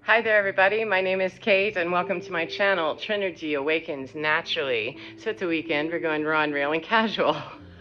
Hi there, everybody. My name is Kate, and welcome to my channel, Trinergy Awakens Naturally. So it's a weekend. We're going raw and real and casual.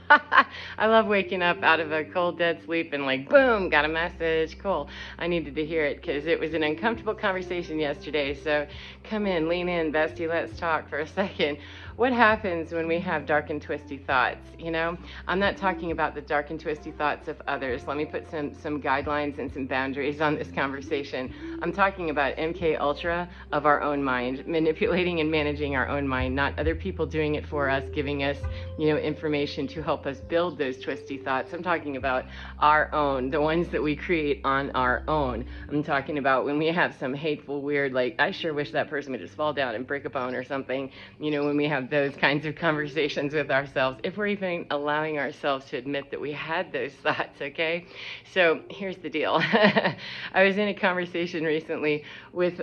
I love waking up out of a cold, dead sleep and like, boom, got a message. Cool. I needed to hear it because it was an uncomfortable conversation yesterday. So come in, lean in, bestie, let's talk for a second. What happens when we have dark and twisty thoughts? You know, I'm not talking about the dark and twisty thoughts of others. Let me put some guidelines and some boundaries on this conversation. I'm talking about MK Ultra of our own mind, manipulating and managing our own mind, not other people doing it for us, giving us, information to help us build those twisty thoughts. I'm talking about our own, the ones that we create on our own. I'm talking about when we have some hateful, weird, like, I sure wish that person would just fall down and break a bone or something, when we have those kinds of conversations with ourselves, if we're even allowing ourselves to admit that we had those thoughts, okay? So here's the deal. I was in a conversation recently with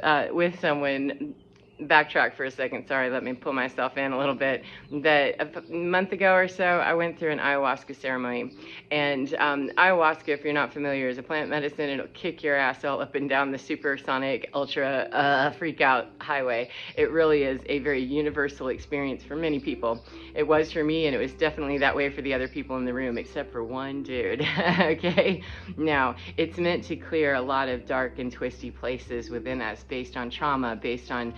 someone. Backtrack for a second, sorry, let me pull myself in a little bit. That a month ago or so, I went through an ayahuasca ceremony. And ayahuasca, if you're not familiar, is a plant medicine. It'll kick your ass all up and down the supersonic, ultra freak out highway. It really is a very universal experience for many people. It was for me, and it was definitely that way for the other people in the room, except for one dude, okay? Now, it's meant to clear a lot of dark and twisty places within us based on trauma, based on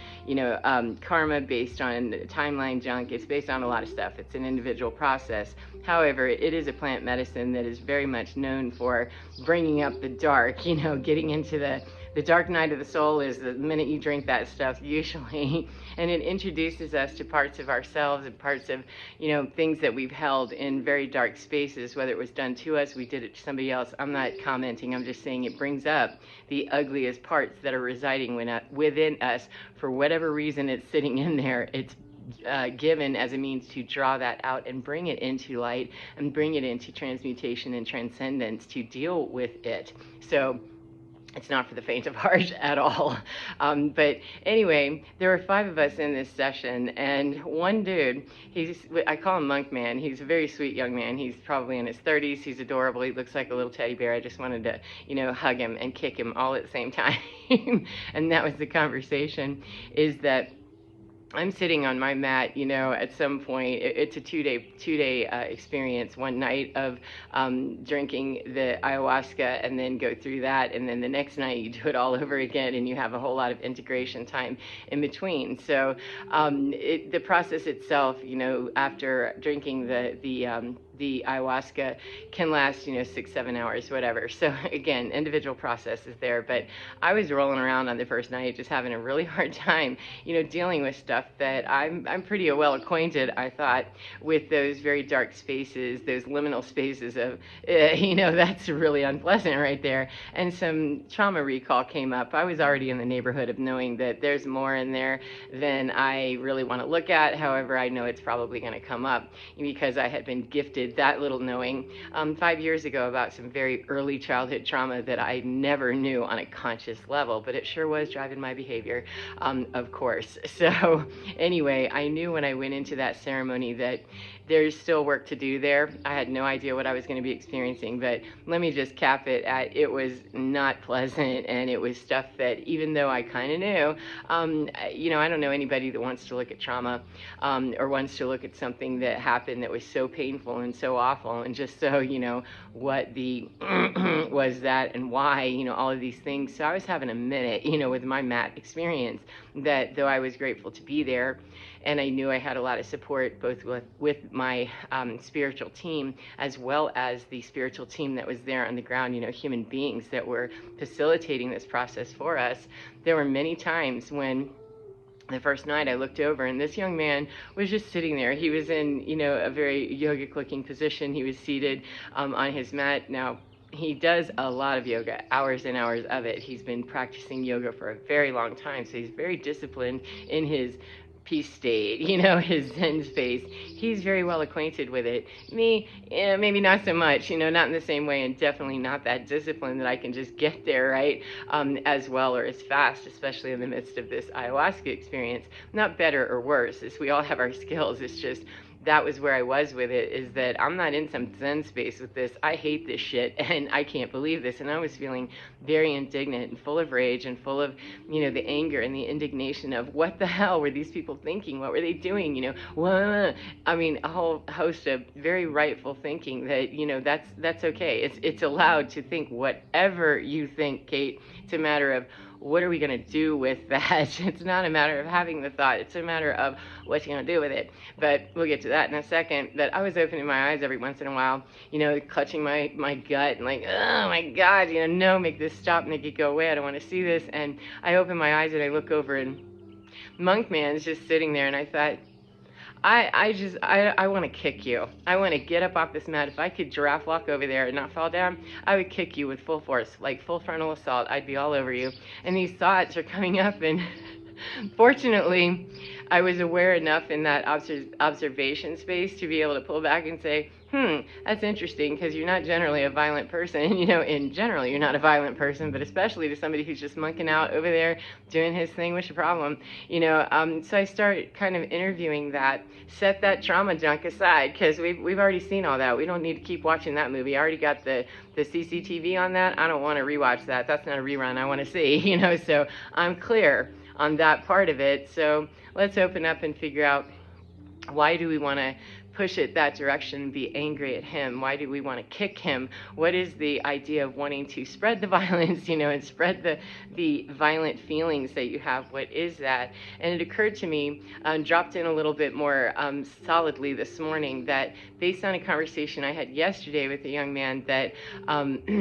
karma, based on timeline junk. It's based on a lot of stuff. It's an individual process. However, it is a plant medicine that is very much known for bringing up the dark, getting into the dark night of the soul is the minute you drink that stuff usually, and it introduces us to parts of ourselves and parts of, things that we've held in very dark spaces, whether it was done to us, we did it to somebody else. I'm not commenting, I'm just saying it brings up the ugliest parts that are residing within us. For whatever reason it's sitting in there, it's given as a means to draw that out and bring it into light and bring it into transmutation and transcendence to deal with it. So it's not for the faint of heart at all. But anyway, there were 5 of us in this session, and one dude, I call him Monk Man. He's a very sweet young man. He's probably in his 30s. He's adorable. He looks like a little teddy bear. I just wanted to, hug him and kick him all at the same time. And that was the conversation, is that I'm sitting on my mat, at some point. It's a two-day experience. One night of drinking the ayahuasca and then go through that, and then the next night you do it all over again, and you have a whole lot of integration time in between. So the process itself, after drinking the ayahuasca can last, 6-7 hours, whatever. So again, individual process is there, but I was rolling around on the first night just having a really hard time, dealing with stuff that I'm pretty well acquainted, I thought, with those very dark spaces, those liminal spaces of, that's really unpleasant right there. And some trauma recall came up. I was already in the neighborhood of knowing that there's more in there than I really want to look at. However, I know it's probably going to come up because I had been gifted that little knowing 5 years ago about some very early childhood trauma that I never knew on a conscious level, but it sure was driving my behavior, of course. So anyway, I knew when I went into that ceremony that there's still work to do there. I had no idea what I was going to be experiencing, but let me just cap it at, it was not pleasant, and it was stuff that, even though I kind of knew, I don't know anybody that wants to look at trauma or wants to look at something that happened that was so painful and so awful, and just so, what the was that and why, all of these things. So I was having a minute, with my mat experience, that though I was grateful to be there, and I knew I had a lot of support both with my spiritual team, as well as the spiritual team that was there on the ground, human beings that were facilitating this process for us. There were many times when the first night I looked over and this young man was just sitting there. He was in, a very yogic looking position. He was seated on his mat. Now, he does a lot of yoga, hours and hours of it. He's been practicing yoga for a very long time, so he's very disciplined in his peace state, his Zen space. He's very well acquainted with it. Me, maybe not so much, not in the same way, and definitely not that discipline that I can just get there, right, as well or as fast, especially in the midst of this ayahuasca experience. Not better or worse, as we all have our skills. It's just that was where I was with it, is that I'm not in some zen space with this. I hate this shit, and I can't believe this. And I was feeling very indignant and full of rage and full of, the anger and the indignation of what the hell were these people thinking? What were they doing? I mean, a whole host of very rightful thinking that, that's okay. It's allowed to think whatever you think, Kate. It's a matter of, what are we going to do with that? It's not a matter of having the thought. It's a matter of what you're going to do with it. But we'll get to that in a second. But I was opening my eyes every once in a while, clutching my gut and like, oh my God, no, make this stop, make it go away. I don't want to see this. And I open my eyes and I look over and Monk Man's just sitting there, and I thought, I want to kick you. I want to get up off this mat. If I could giraffe walk over there and not fall down, I would kick you with full force, like full frontal assault. I'd be all over you. And these thoughts are coming up, and fortunately, I was aware enough in that observation space to be able to pull back and say, that's interesting, because you're not generally a violent person. In general, you're not a violent person, but especially to somebody who's just monkeying out over there doing his thing. What's your problem? So I start kind of interviewing that, set that trauma junk aside, because we've already seen all that. We don't need to keep watching that movie. I already got the CCTV on that. I don't want to rewatch that. That's not a rerun I want to see, so I'm clear on that part of it. So let's open up and figure out, why do we want to push it that direction and be angry at him? Why do we want to kick him? What is the idea of wanting to spread the violence, and spread the violent feelings that you have? What is that? And it occurred to me, dropped in a little bit more solidly this morning, that based on a conversation I had yesterday with a young man that,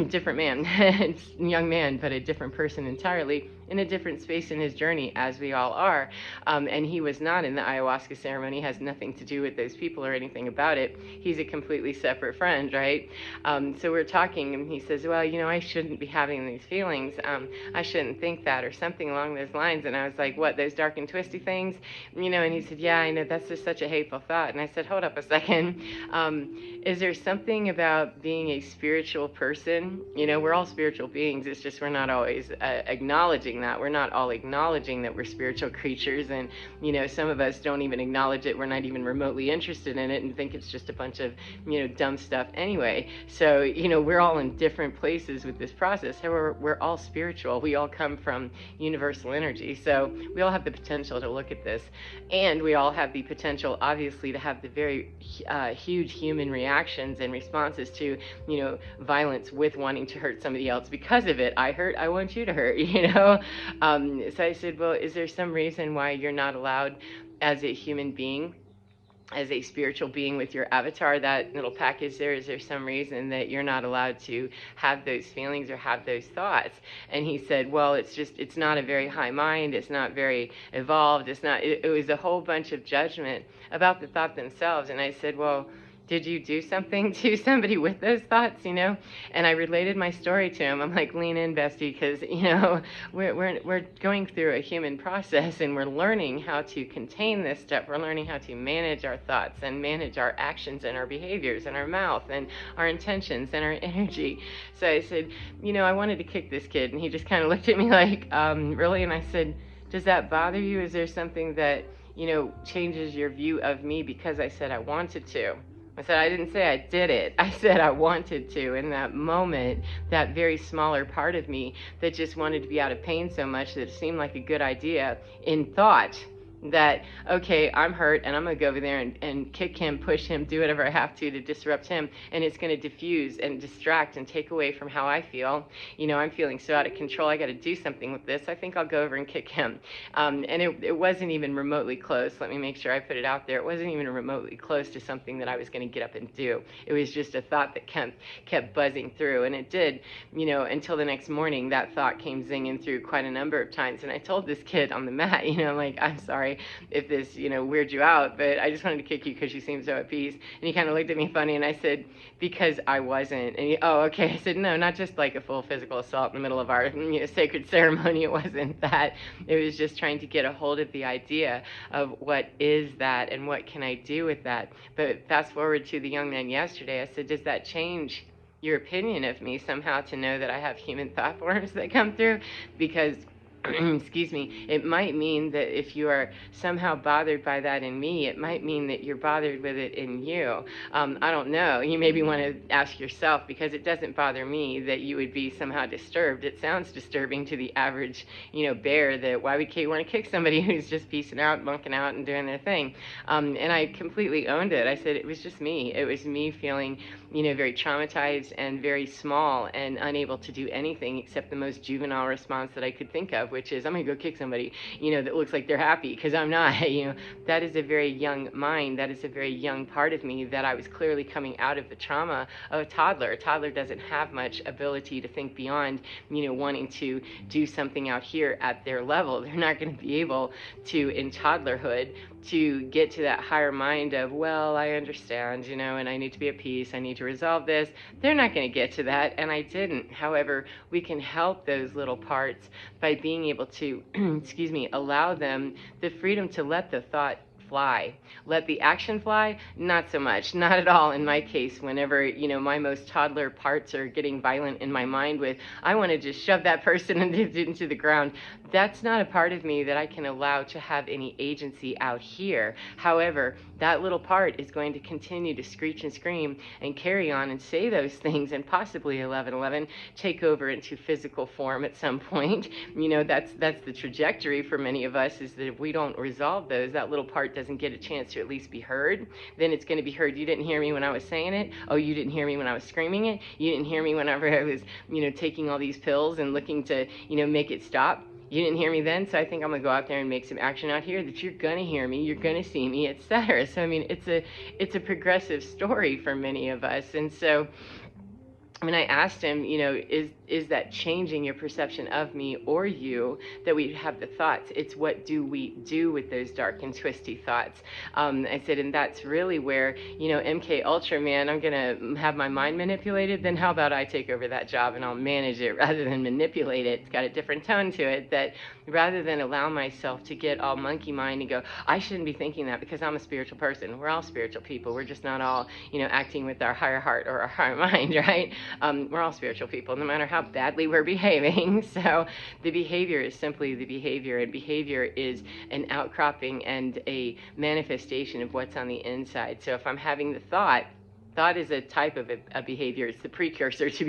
different man, it's a young man, but a different person entirely, in a different space in his journey, as we all are. And he was not in the ayahuasca ceremony, has nothing to do with those people or anything about it. He's a completely separate friend, right? So we're talking, and he says, well, I shouldn't be having these feelings. I shouldn't think that, or something along those lines. And I was like, what, those dark and twisty things? And he said, yeah, I know, that's just such a hateful thought. And I said, hold up a second. Is there something about being a spiritual person? We're all spiritual beings. It's just we're not always acknowledging that. We're not all acknowledging that we're spiritual creatures, and some of us don't even acknowledge it. We're not even remotely interested in it and think it's just a bunch of dumb stuff anyway. So we're all in different places with this process. However, we're all spiritual. We all come from universal energy, so we all have the potential to look at this, and we all have the potential, obviously, to have the very huge human reactions and responses to violence, with wanting to hurt somebody else because of it. I hurt, I want you to hurt. So I said, well, is there some reason why you're not allowed, as a human being, as a spiritual being with your avatar, that little package there, is there some reason that you're not allowed to have those feelings or have those thoughts? And he said, well, it's not a very high mind, it's not very evolved, it was a whole bunch of judgment about the thought themselves. And I said, well, did you do something to somebody with those thoughts, And I related my story to him. I'm like, lean in, bestie, because, we're going through a human process, and we're learning how to contain this stuff. We're learning how to manage our thoughts and manage our actions and our behaviors and our mouth and our intentions and our energy. So I said, I wanted to kick this kid. And he just kind of looked at me like, really? And I said, does that bother you? Is there something that, changes your view of me because I said I wanted to? I said, I didn't say I did it. I said I wanted to. In that moment, that very smaller part of me that just wanted to be out of pain so much that it seemed like a good idea in thought, that, okay, I'm hurt, and I'm going to go over there and kick him, push him, do whatever I have to disrupt him, and it's going to diffuse and distract and take away from how I feel. I'm feeling so out of control. I got to do something with this. I think I'll go over and kick him. And it wasn't even remotely close. Let me make sure I put it out there. It wasn't even remotely close to something that I was going to get up and do. It was just a thought that kept buzzing through, and it did, until the next morning. That thought came zinging through quite a number of times, and I told this kid on the mat, I'm like, I'm sorry if this, weird you out, but I just wanted to kick you because you seem so at peace. And he kind of looked at me funny, and I said, because I wasn't. And he, oh, okay. I said, no, not just like a full physical assault in the middle of our sacred ceremony. It wasn't that. It was just trying to get a hold of the idea of what is that and what can I do with that. But fast forward to the young man yesterday, I said, does that change your opinion of me somehow to know that I have human thought forms that come through? Because excuse me, it might mean that if you are somehow bothered by that in me, it might mean that you're bothered with it in you. I don't know. You maybe want to ask yourself, because it doesn't bother me that you would be somehow disturbed. It sounds disturbing to the average, bear, that why would Kate want to kick somebody who's just peacing out, bunking out, and doing their thing? And I completely owned it. I said it was just me. It was me feeling, very traumatized and very small and unable to do anything except the most juvenile response that I could think of, which is, I'm going to go kick somebody, that looks like they're happy, because I'm not. That is a very young mind. That is a very young part of me that I was clearly coming out of the trauma of a toddler. A toddler doesn't have much ability to think beyond, wanting to do something out here at their level. They're not going to be able to, in toddlerhood, to get to that higher mind of, well, I understand, and I need to be at peace, I need to resolve this. They're not going to get to that, and I didn't. However, we can help those little parts by being able to, allow them the freedom to let the thought fly. Let the action fly? Not so much. Not at all in my case. Whenever, my most toddler parts are getting violent in my mind with, I want to just shove that person into the ground. That's not a part of me that I can allow to have any agency out here. However, that little part is going to continue to screech and scream and carry on and say those things, and possibly 1111 take over into physical form at some point. That's the trajectory for many of us, is that if we don't resolve those, that little part doesn't get a chance to at least be heard. Then it's going to be heard. You didn't hear me when I was saying it. Oh, you didn't hear me when I was screaming it. You didn't hear me whenever I was, taking all these pills and looking to, make it stop. You didn't hear me then, so I think I'm going to go out there and make some action out here that you're going to hear me, you're going to see me, etc. So, it's a progressive story for many of us. And so, when I asked him, is that changing your perception of me or you, that we have the thoughts? It's what do we do with those dark and twisty thoughts? I said, and that's really where, MK Ultra, man, I'm going to have my mind manipulated. Then how about I take over that job and I'll manage it rather than manipulate it? It's got a different tone to it, that rather than allow myself to get all monkey mind and go, I shouldn't be thinking that because I'm a spiritual person. We're all spiritual people. We're just not all, acting with our higher heart or our higher mind, right? We're all spiritual people, no matter how badly we're behaving. So the behavior is simply the behavior, and behavior is an outcropping and a manifestation of what's on the inside. So if I'm having the thought is a type of a behavior. It's the precursor to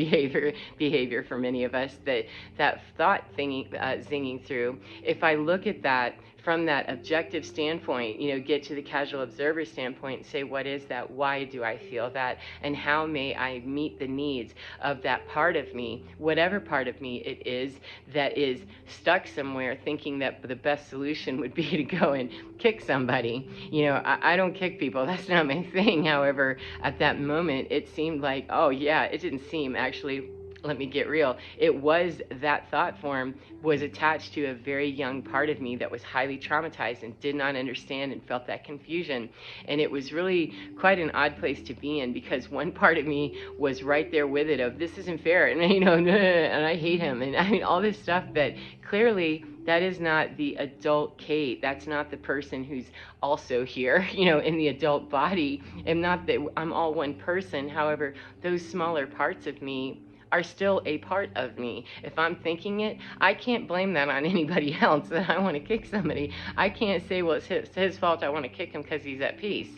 behavior for many of us, that thought thingy, zinging through. If I look at that from that objective standpoint, get to the casual observer standpoint and say, what is that? Why do I feel that? And how may I meet the needs of that part of me, whatever part of me it is that is stuck somewhere thinking that the best solution would be to go and kick somebody. I don't kick people. That's not my thing. However, at that moment, it seemed like, oh yeah, it didn't seem actually, let me get real. It was that thought form was attached to a very young part of me that was highly traumatized and did not understand and felt that confusion. And it was really quite an odd place to be in, because one part of me was right there with it of, this isn't fair, and and I hate him, and all this stuff that clearly that is not the adult Kate. That's not the person who's also here, in the adult body. And not that I'm all one person. However, those smaller parts of me are still a part of me. If I'm thinking it, I can't blame that on anybody else that I want to kick somebody. I can't say, well, it's his fault, I want to kick him because he's at peace.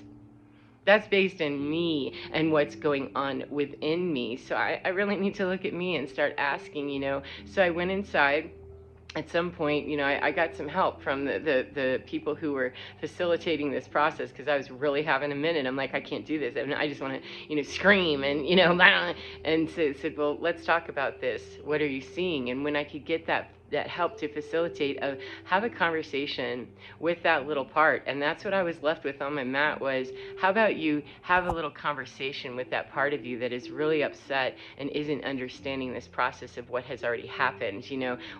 That's based in me and what's going on within me. So I really need to look at me and start asking, So I went inside. At some point, I got some help from the people who were facilitating this process, because I was really having a minute. I'm like, I can't do this. And I just want to, scream and, and said, well, let's talk about this. What are you seeing? And when I could get that help to facilitate, have a conversation with that little part. And that's what I was left with on my mat was, how about you have a little conversation with that part of you that is really upset and isn't understanding this process of what has already happened.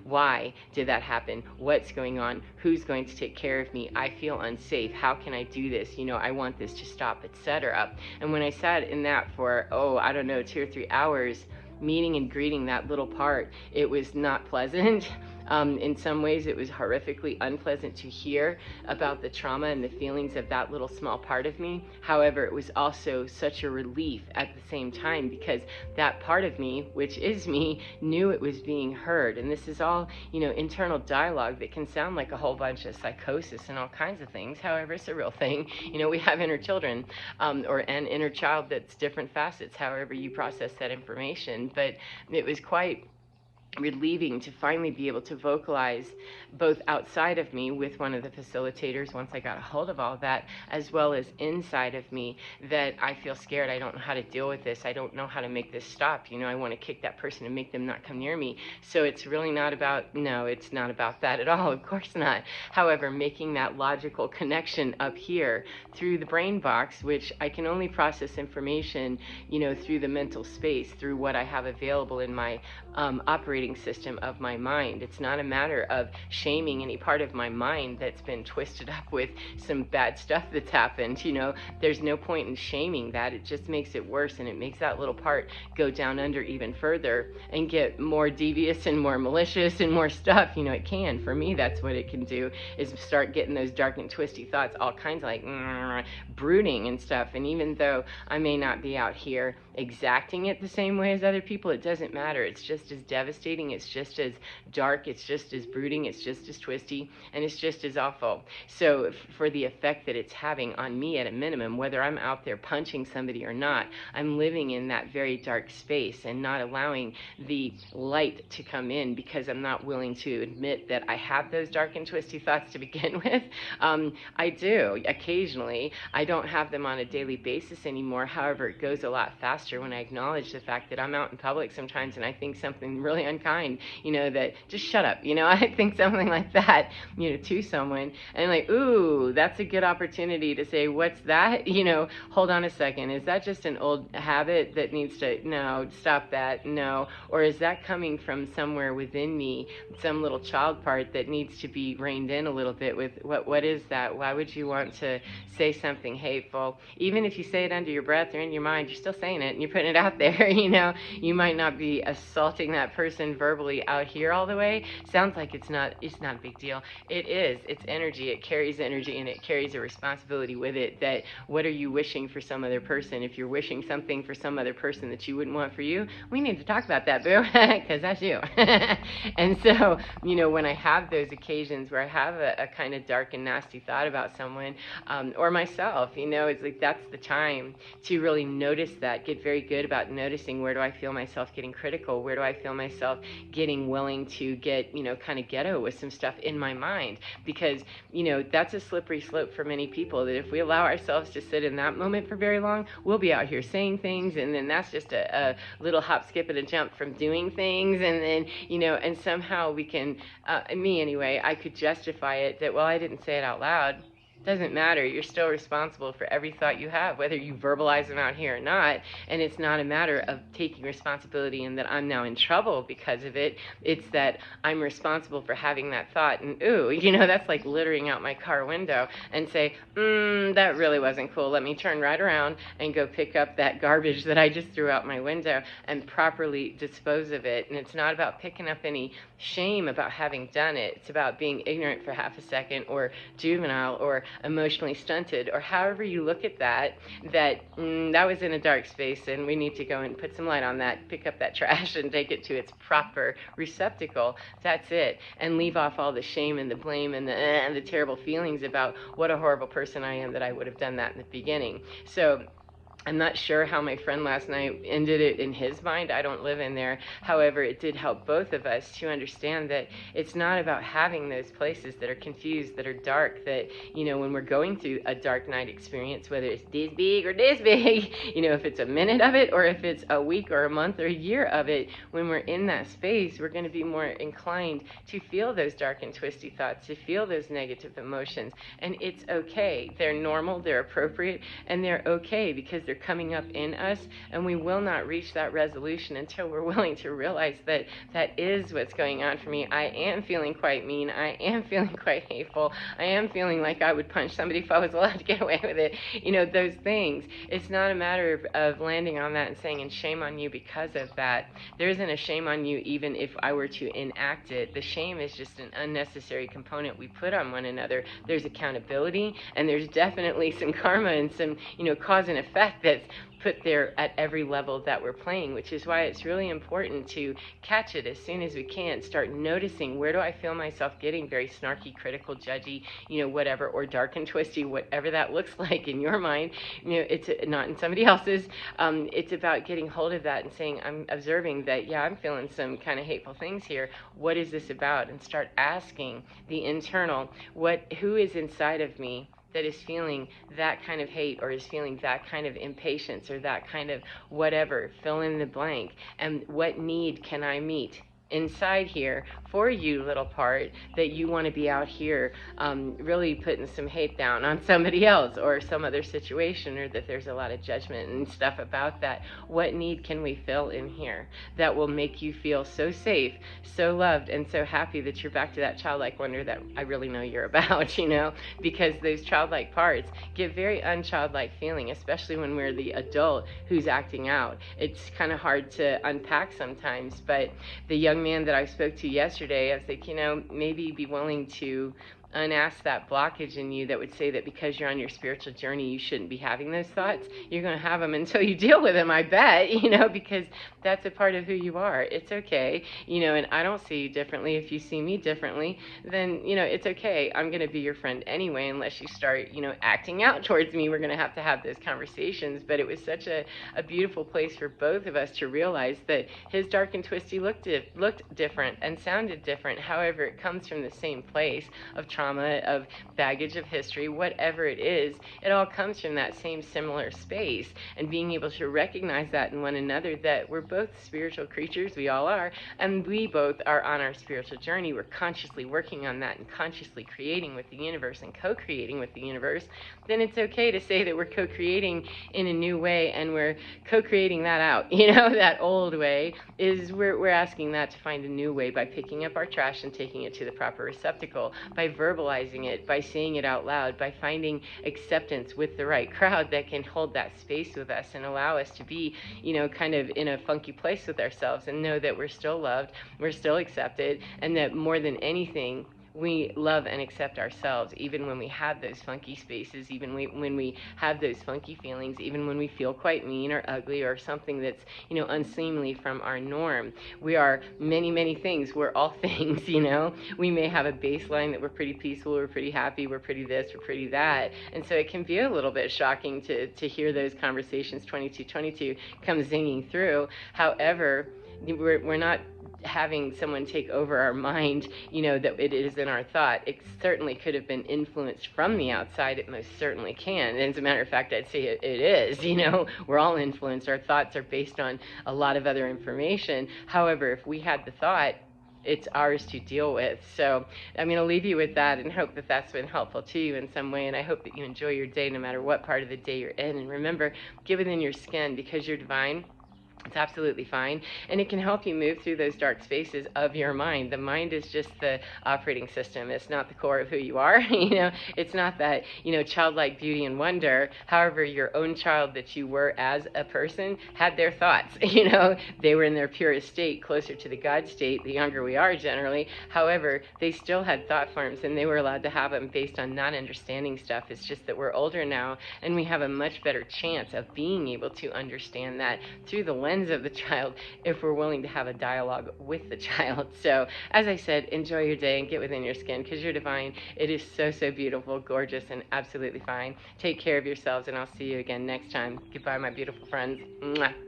Why did that happen? What's going on? Who's going to take care of me? I feel unsafe. How can I do this? I want this to stop, etc. And when I sat in that for, 2 or 3 hours, meeting and greeting that little part, it was not pleasant. In some ways, it was horrifically unpleasant to hear about the trauma and the feelings of that little small part of me. However, it was also such a relief at the same time, because that part of me, which is me, knew it was being heard. And this is all, internal dialogue that can sound like a whole bunch of psychosis and all kinds of things. However, it's a real thing. We have inner children, or an inner child that's different facets, however you process that information. But it was quite relieving to finally be able to vocalize both outside of me with one of the facilitators once I got a hold of all that, as well as inside of me, that I feel scared. I don't know how to deal with this. I don't know how to make this stop. I want to kick that person and make them not come near me. So it's really not about, no, it's not about that at all. Of course not. However, making that logical connection up here through the brain box, which I can only process information, through the mental space, through what I have available in my operating system of my mind. It's not a matter of shaming any part of my mind that's been twisted up with some bad stuff that's happened. There's no point in shaming that. It just makes it worse, and it makes that little part go down under even further and get more devious and more malicious and more stuff. It can. For me, that's what it can do, is start getting those dark and twisty thoughts, all kinds of like brooding and stuff. And even though I may not be out here exacting it the same way as other people, it doesn't matter. It's just as devastating, it's just as dark, it's just as brooding, it's just as twisty, and it's just as awful. So for the effect that it's having on me, at a minimum, whether I'm out there punching somebody or not, I'm living in that very dark space and not allowing the light to come in, because I'm not willing to admit that I have those dark and twisty thoughts to begin with. I do occasionally. I don't have them on a daily basis anymore. However, it goes a lot faster when I acknowledge the fact that I'm out in public sometimes and I think something really unkind, that just shut up, I think something like that, to someone, and like, ooh, that's a good opportunity to say, what's that? Hold on a second. Is that just an old habit that needs to, no, stop that, no. Or is that coming from somewhere within me, some little child part that needs to be reined in a little bit with, what is that? Why would you want to say something hateful? Even if you say it under your breath or in your mind, you're still saying it and you're putting it out there. You might not be assaulting that person verbally out here all the way. Sounds like it's not a big deal. It is. It's energy. It carries energy, and it carries a responsibility with it. That what are you wishing for some other person? If you're wishing something for some other person that you wouldn't want for you, we need to talk about that, boo, because that's you. And so, when I have those occasions where I have a kind of dark and nasty thought about someone, or myself, it's like that's the time to really notice that. Get very good about noticing, where do I feel myself getting critical? Where do I feel myself getting willing to get, kind of ghetto with some stuff in my mind? Because, that's a slippery slope for many people, that if we allow ourselves to sit in that moment for very long, we'll be out here saying things, and then that's just a little hop, skip, and a jump from doing things, and then, and somehow we can, me anyway, I could justify it that, well, I didn't say it out loud. Doesn't matter. You're still responsible for every thought you have, whether you verbalize them out here or not. And it's not a matter of taking responsibility and that I'm now in trouble because of it. It's that I'm responsible for having that thought. And ooh, that's like littering out my car window and say, that really wasn't cool. Let me turn right around and go pick up that garbage that I just threw out my window and properly dispose of it. And it's not about picking up any shame about having done it. It's about being ignorant for half a second, or juvenile, or emotionally stunted, or however you look at that that was in a dark space and we need to go and put some light on that, pick up that trash and take it to its proper receptacle. That's it. And leave off all the shame and the blame and the terrible feelings about what a horrible person I am that I would have done that in the beginning. So I'm not sure how my friend last night ended it in his mind. I don't live in there. However, it did help both of us to understand that it's not about having those places that are confused, that are dark, that, when we're going through a dark night experience, whether it's this big or this big, if it's a minute of it or if it's a week or a month or a year of it, when we're in that space, we're going to be more inclined to feel those dark and twisty thoughts, to feel those negative emotions. And it's okay. They're normal, they're appropriate, and they're okay, because they're coming up in us, and we will not reach that resolution until we're willing to realize that that is what's going on for me. I am feeling quite mean. I am feeling quite hateful. I am feeling like I would punch somebody if I was allowed to get away with it. You know, those things. It's not a matter of landing on that and saying, and shame on you because of that. There isn't a shame on you even if I were to enact it. The shame is just an unnecessary component we put on one another. There's accountability, and there's definitely some karma and some, you know, cause and effect that's put there at every level that we're playing, which is why it's really important to catch it as soon as we can. Start noticing, where do I feel myself getting very snarky, critical, judgy, you know, whatever, or dark and twisty, whatever that looks like in your mind. You know, it's not in somebody else's. It's about getting hold of that and saying, I'm observing that, yeah, I'm feeling some kind of hateful things here. What is this about? And start asking the internal, who is inside of me that is feeling that kind of hate, or is feeling that kind of impatience, or that kind of whatever, fill in the blank, and what need can I meet inside here for you, little part, that you want to be out here really putting some hate down on somebody else or some other situation, or that there's a lot of judgment and stuff about that. What need can we fill in here that will make you feel so safe, so loved, and so happy that you're back to that childlike wonder that I really know you're about, you know, because those childlike parts give very unchildlike feeling, especially when we're the adult who's acting out. It's kind of hard to unpack sometimes, but the young man that I spoke to yesterday, I was like, you know, maybe be willing to unask that blockage in you that would say that because you're on your spiritual journey, you shouldn't be having those thoughts. You're going to have them until you deal with them, I bet, you know, because that's a part of who you are. It's okay, you know, and I don't see you differently. If you see me differently, then, you know, it's okay. I'm going to be your friend anyway, unless you start, you know, acting out towards me. We're going to have those conversations. But it was such a beautiful place for both of us to realize that his dark and twisty looked different and sounded different. However, it comes from the same place of trauma, of baggage, of history, whatever it is. It all comes from that same similar space, and being able to recognize that in one another, that we're both spiritual creatures, we all are, and we both are on our spiritual journey. We're consciously working on that and consciously creating with the universe and co-creating with the universe. Then it's okay to say that we're co-creating in a new way, and we're co-creating that out. You know, that old way is we're asking that to find a new way by picking up our trash and taking it to the proper receptacle, by verbalizing it, by saying it out loud, by finding acceptance with the right crowd that can hold that space with us and allow us to be, you know, kind of in a funky place with ourselves, and know that we're still loved, we're still accepted, and that more than anything, we love and accept ourselves, even when we have those funky spaces, even when we have those funky feelings, even when we feel quite mean or ugly or something that's, you know, unseemly from our norm. We are many, many things. We're all things, you know. We may have a baseline that we're pretty peaceful, we're pretty happy, we're pretty this, we're pretty that. And so it can be a little bit shocking to hear those conversations 2222 come zinging through. However, we're not having someone take over our mind, you know, that it is in our thought. It certainly could have been influenced from the outside. It most certainly can. And as a matter of fact, I'd say it is, you know, we're all influenced. Our thoughts are based on a lot of other information. However, if we had the thought, it's ours to deal with. So I'm going to leave you with that and hope that that's been helpful to you in some way. And I hope that you enjoy your day no matter what part of the day you're in. And remember, get within your skin, because you're divine. It's absolutely fine, and it can help you move through those dark spaces of your mind. The mind is just the operating system. It's not the core of who you are. You know, it's not that, you know, childlike beauty and wonder. However, your own child that you were as a person had their thoughts. You know, they were in their purest state, closer to the God state, the younger we are generally. However, they still had thought forms, and they were allowed to have them based on not understanding stuff. It's just that we're older now, and we have a much better chance of being able to understand that through the lens of the child, if we're willing to have a dialogue with the child. So, as I said, enjoy your day and get within your skin, because you're divine. It is so, so beautiful, gorgeous, and absolutely fine. Take care of yourselves, and I'll see you again next time. Goodbye, my beautiful friends. Mwah.